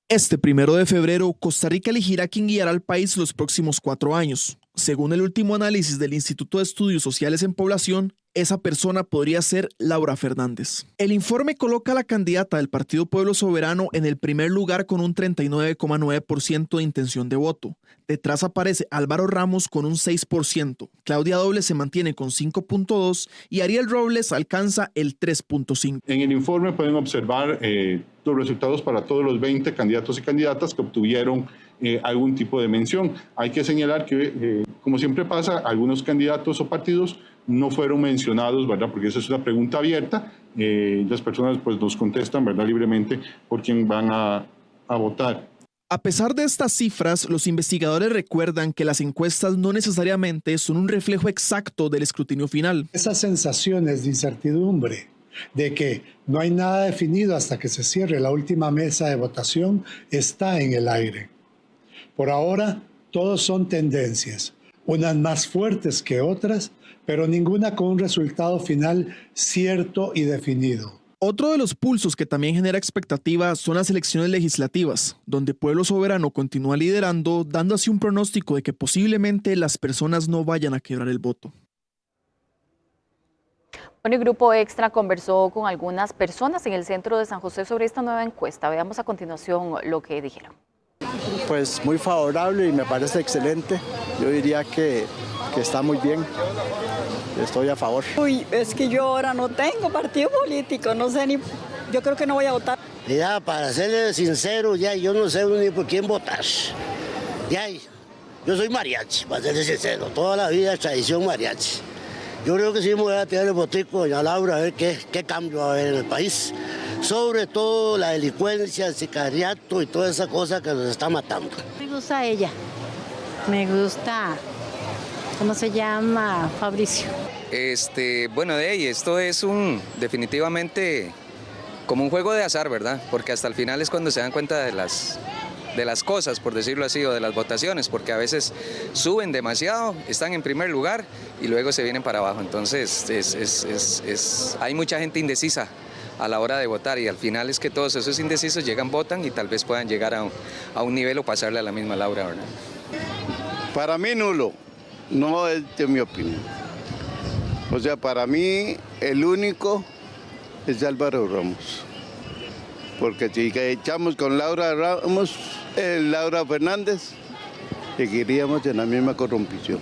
Este 1 de febrero, Costa Rica elegirá quién guiará al país los próximos 4 años. Según el último análisis del Instituto de Estudios Sociales en Población, esa persona podría ser Laura Fernández. El informe coloca a la candidata del Partido Pueblo Soberano en el primer lugar con un 39,9% de intención de voto. Detrás aparece Álvaro Ramos con un 6%, Claudia Doble se mantiene con 5,2% y Ariel Robles alcanza el 3,5%. En el informe pueden observar los resultados para todos los 20 candidatos y candidatas que obtuvieron algún tipo de mención. Hay que señalar que, como siempre pasa, algunos candidatos o partidos no fueron mencionados, ¿verdad? Porque esa es una pregunta abierta. Las personas pues nos contestan, ¿verdad?, libremente por quién van a votar. A pesar de estas cifras, los investigadores recuerdan que las encuestas no necesariamente son un reflejo exacto del escrutinio final. Esas sensaciones de incertidumbre, de que no hay nada definido hasta que se cierre la última mesa de votación, está en el aire. Por ahora, todos son tendencias, unas más fuertes que otras, pero ninguna con un resultado final cierto y definido. Otro de los pulsos que también genera expectativa son las elecciones legislativas, donde Pueblo Soberano continúa liderando, dando así un pronóstico de que posiblemente las personas no vayan a quebrar el voto. Bueno, el Grupo Extra conversó con algunas personas en el centro de San José sobre esta nueva encuesta. Veamos a continuación lo que dijeron. Pues muy favorable y me parece excelente. Yo diría que está muy bien. Estoy a favor. Uy, es que yo ahora no tengo partido político, no sé ni, yo creo que no voy a votar. Ya, para serle sincero, ya yo no sé ni por quién votar. Ya, yo soy mariachi, para serle sincero, toda la vida es tradición mariachi. Yo creo que sí me voy a tirar el botico, doña Laura, a ver qué cambio va a haber en el país. Sobre todo la delincuencia, el sicariato y toda esa cosa que nos está matando. Me gusta ella, me gusta, ¿cómo se llama? Fabricio. Bueno, esto es definitivamente como un juego de azar, ¿verdad? Porque hasta el final es cuando se dan cuenta de las cosas, por decirlo así, o de las votaciones, porque a veces suben demasiado, están en primer lugar y luego se vienen para abajo. Entonces hay mucha gente indecisa a la hora de votar y al final es que todos esos indecisos llegan, votan y tal vez puedan llegar a un nivel o pasarle a la misma Laura, ¿verdad? Para mí nulo, no es de mi opinión. O sea, para mí el único es Álvaro Ramos. Porque si echamos con Laura Fernández, seguiríamos en la misma corrupción.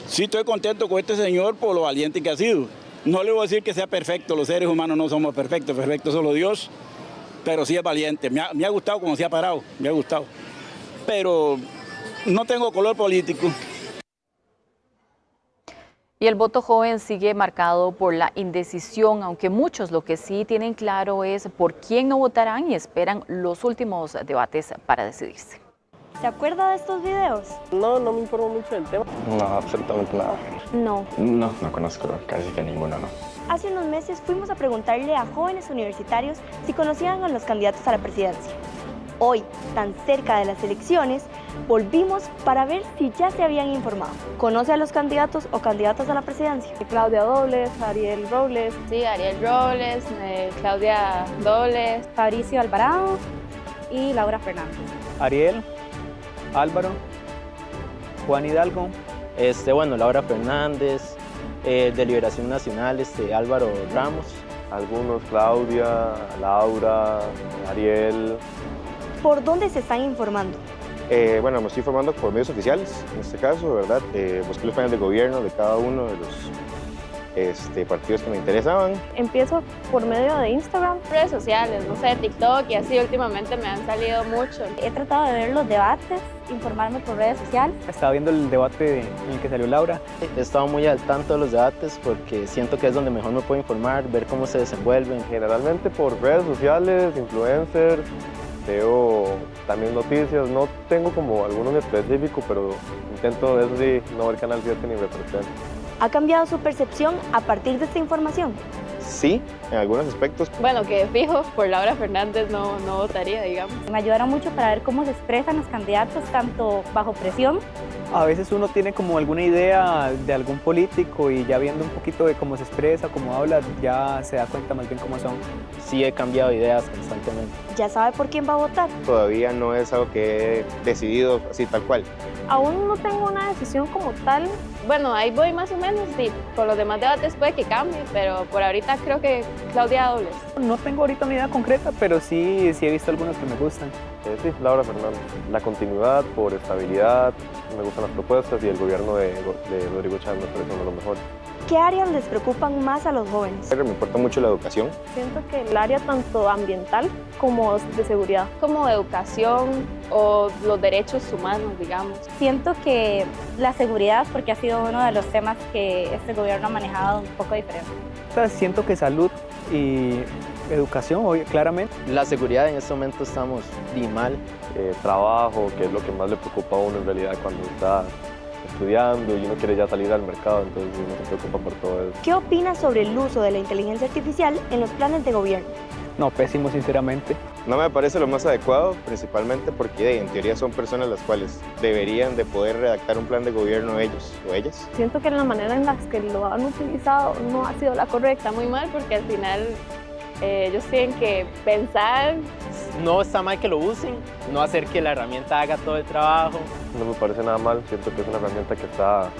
Sí, estoy contento con este señor por lo valiente que ha sido. No le voy a decir que sea perfecto, los seres humanos no somos perfectos, perfecto solo Dios, pero sí es valiente. Me ha gustado como se ha parado, me ha gustado. Pero no tengo color político. Y el voto joven sigue marcado por la indecisión, aunque muchos lo que sí tienen claro es por quién no votarán y esperan los últimos debates para decidirse. ¿Se acuerda de estos videos? No me informo mucho del tema. No, absolutamente nada. No. No conozco casi que ninguno, no. Hace unos meses fuimos a preguntarle a jóvenes universitarios si conocían a los candidatos a la presidencia. Hoy, tan cerca de las elecciones, volvimos para ver si ya se habían informado. ¿Conoce a los candidatos o candidatas a la presidencia? Claudia Dobles, Ariel Robles. Sí, Ariel Robles, Claudia Dobles, Fabricio Alvarado y Laura Fernández. Ariel, Álvaro, Juan Hidalgo. Bueno, Laura Fernández, de Liberación Nacional, Álvaro Ramos. Algunos, Claudia, Laura, Ariel. ¿Por dónde se están informando? Bueno, me estoy informando por medios oficiales, en este caso, ¿verdad? Busqué los planes de gobierno de cada uno de los partidos que me interesaban. Empiezo por medio de Instagram. Redes sociales, no sé, TikTok y así últimamente me han salido mucho. He tratado de ver los debates, informarme por redes sociales. Estaba viendo el debate en el que salió Laura. He estado muy al tanto de los debates porque siento que es donde mejor me puedo informar, ver cómo se desenvuelven. Generalmente por redes sociales, influencers, veo también noticias, no tengo como alguno en específico, pero intento de eso sí, no ver Canal 7 ni Representa. ¿Ha cambiado su percepción a partir de esta información? Sí, en algunos aspectos. Bueno, que fijo, por Laura Fernández no votaría, digamos. Me ayudaron mucho para ver cómo se expresan los candidatos, tanto bajo presión. A veces uno tiene como alguna idea de algún político y ya viendo un poquito de cómo se expresa, cómo habla, ya se da cuenta más bien cómo son. Sí, he cambiado ideas constantemente. ¿Ya sabe por quién va a votar? Todavía no es algo que he decidido así tal cual. Aún no tengo una decisión como tal. Bueno, ahí voy más o menos, sí. Con los demás debates puede que cambie, pero por ahorita creo que Claudia Dobles. No tengo ahorita una idea concreta, pero sí he visto algunos que me gustan. Sí, Laura Fernández. La continuidad por estabilidad, me gustan las propuestas y el gobierno de Rodrigo Chávez me parece uno de los mejores. ¿Qué áreas les preocupan más a los jóvenes? Me importa mucho la educación. Siento que el área tanto ambiental como de seguridad. Como educación o los derechos humanos, digamos. Siento que la seguridad, porque ha sido uno de los temas que este gobierno ha manejado un poco diferente. Siento que salud y educación, claramente. La seguridad en este momento estamos bien mal. Trabajo, que es lo que más le preocupa a uno en realidad cuando está estudiando y uno quiere ya salir al mercado, entonces uno se preocupa por todo eso. ¿Qué opina sobre el uso de la inteligencia artificial en los planes de gobierno? No, pésimo sinceramente. No me parece lo más adecuado, principalmente porque en teoría son personas las cuales deberían de poder redactar un plan de gobierno ellos o ellas. Siento que la manera en la que lo han utilizado no ha sido la correcta. Muy mal porque al final ellos tienen que pensar. No está mal que lo usen, no hacer que la herramienta haga todo el trabajo. No me parece nada mal, siento que es una herramienta que está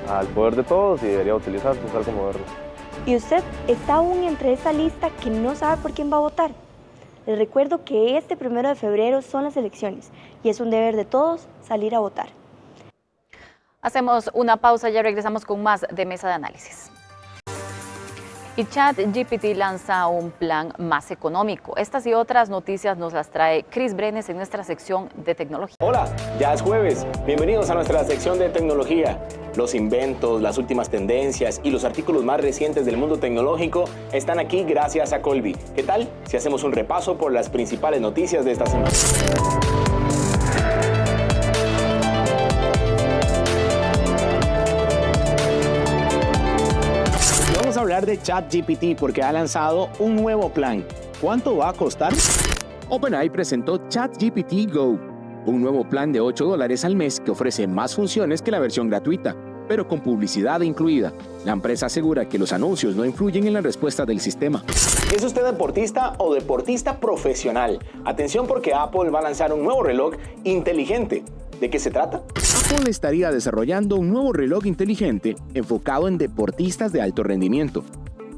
al poder de todos y debería utilizarse, es algo moderno. ¿Y usted está aún entre esa lista que no sabe por quién va a votar? Les recuerdo que este 1 de febrero son las elecciones y es un deber de todos salir a votar. Hacemos una pausa, ya regresamos con más de Mesa de Análisis. Y ChatGPT lanza un plan más económico. Estas y otras noticias nos las trae Chris Brenes en nuestra sección de tecnología. Hola, ya es jueves. Bienvenidos a nuestra sección de tecnología. Los inventos, las últimas tendencias y los artículos más recientes del mundo tecnológico están aquí gracias a Colby. ¿Qué tal si hacemos un repaso por las principales noticias de esta semana? Vamos a hablar de ChatGPT porque ha lanzado un nuevo plan. ¿Cuánto va a costar? OpenAI presentó ChatGPT Go, un nuevo plan de $8 al mes que ofrece más funciones que la versión gratuita, pero con publicidad incluida. La empresa asegura que los anuncios no influyen en la respuesta del sistema. ¿Es usted deportista o deportista profesional? Atención porque Apple va a lanzar un nuevo reloj inteligente. ¿De qué se trata? Apple estaría desarrollando un nuevo reloj inteligente enfocado en deportistas de alto rendimiento.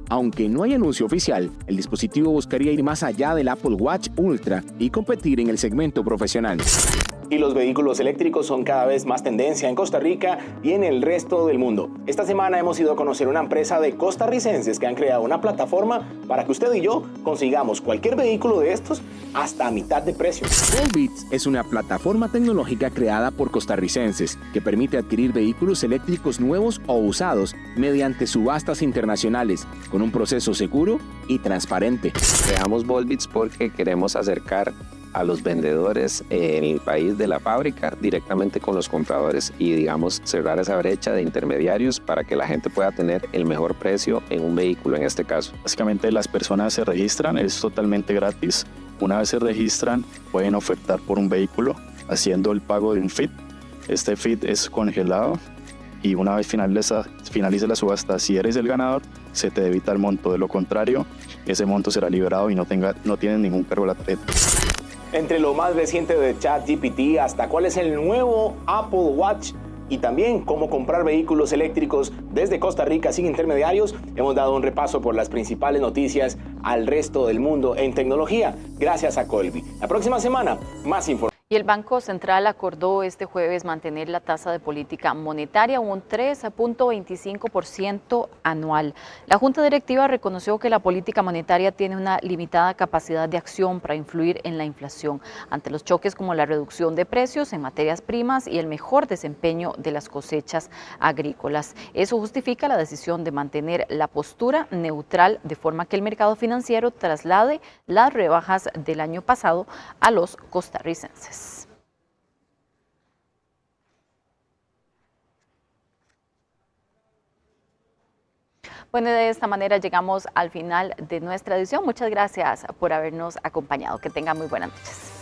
Aunque no hay anuncio oficial, el dispositivo buscaría ir más allá del Apple Watch Ultra y competir en el segmento profesional. Y los vehículos eléctricos son cada vez más tendencia en Costa Rica y en el resto del mundo. Esta semana hemos ido a conocer una empresa de costarricenses que han creado una plataforma para que usted y yo consigamos cualquier vehículo de estos hasta a mitad de precio. Volbits es una plataforma tecnológica creada por costarricenses que permite adquirir vehículos eléctricos nuevos o usados mediante subastas internacionales con un proceso seguro y transparente. Creamos Volbits porque queremos acercar a los vendedores en el país de la fábrica directamente con los compradores y, digamos, cerrar esa brecha de intermediarios para que la gente pueda tener el mejor precio en un vehículo en este caso. Básicamente las personas se registran, es totalmente gratis. Una vez se registran pueden ofertar por un vehículo haciendo el pago de un FIT. Este FIT es congelado y una vez finalice la subasta, si eres el ganador, se te debita el monto. De lo contrario, ese monto será liberado y no tiene ningún cargo la tarjeta. Entre lo más reciente de ChatGPT hasta cuál es el nuevo Apple Watch y también cómo comprar vehículos eléctricos desde Costa Rica sin intermediarios, hemos dado un repaso por las principales noticias al resto del mundo en tecnología, gracias a Colby. La próxima semana, más información. Y el Banco Central acordó este jueves mantener la tasa de política monetaria un 3.25% anual. La Junta Directiva reconoció que la política monetaria tiene una limitada capacidad de acción para influir en la inflación ante los choques como la reducción de precios en materias primas y el mejor desempeño de las cosechas agrícolas. Eso justifica la decisión de mantener la postura neutral de forma que el mercado financiero traslade las rebajas del año pasado a los costarricenses. Bueno, de esta manera llegamos al final de nuestra edición. Muchas gracias por habernos acompañado. Que tengan muy buenas noches.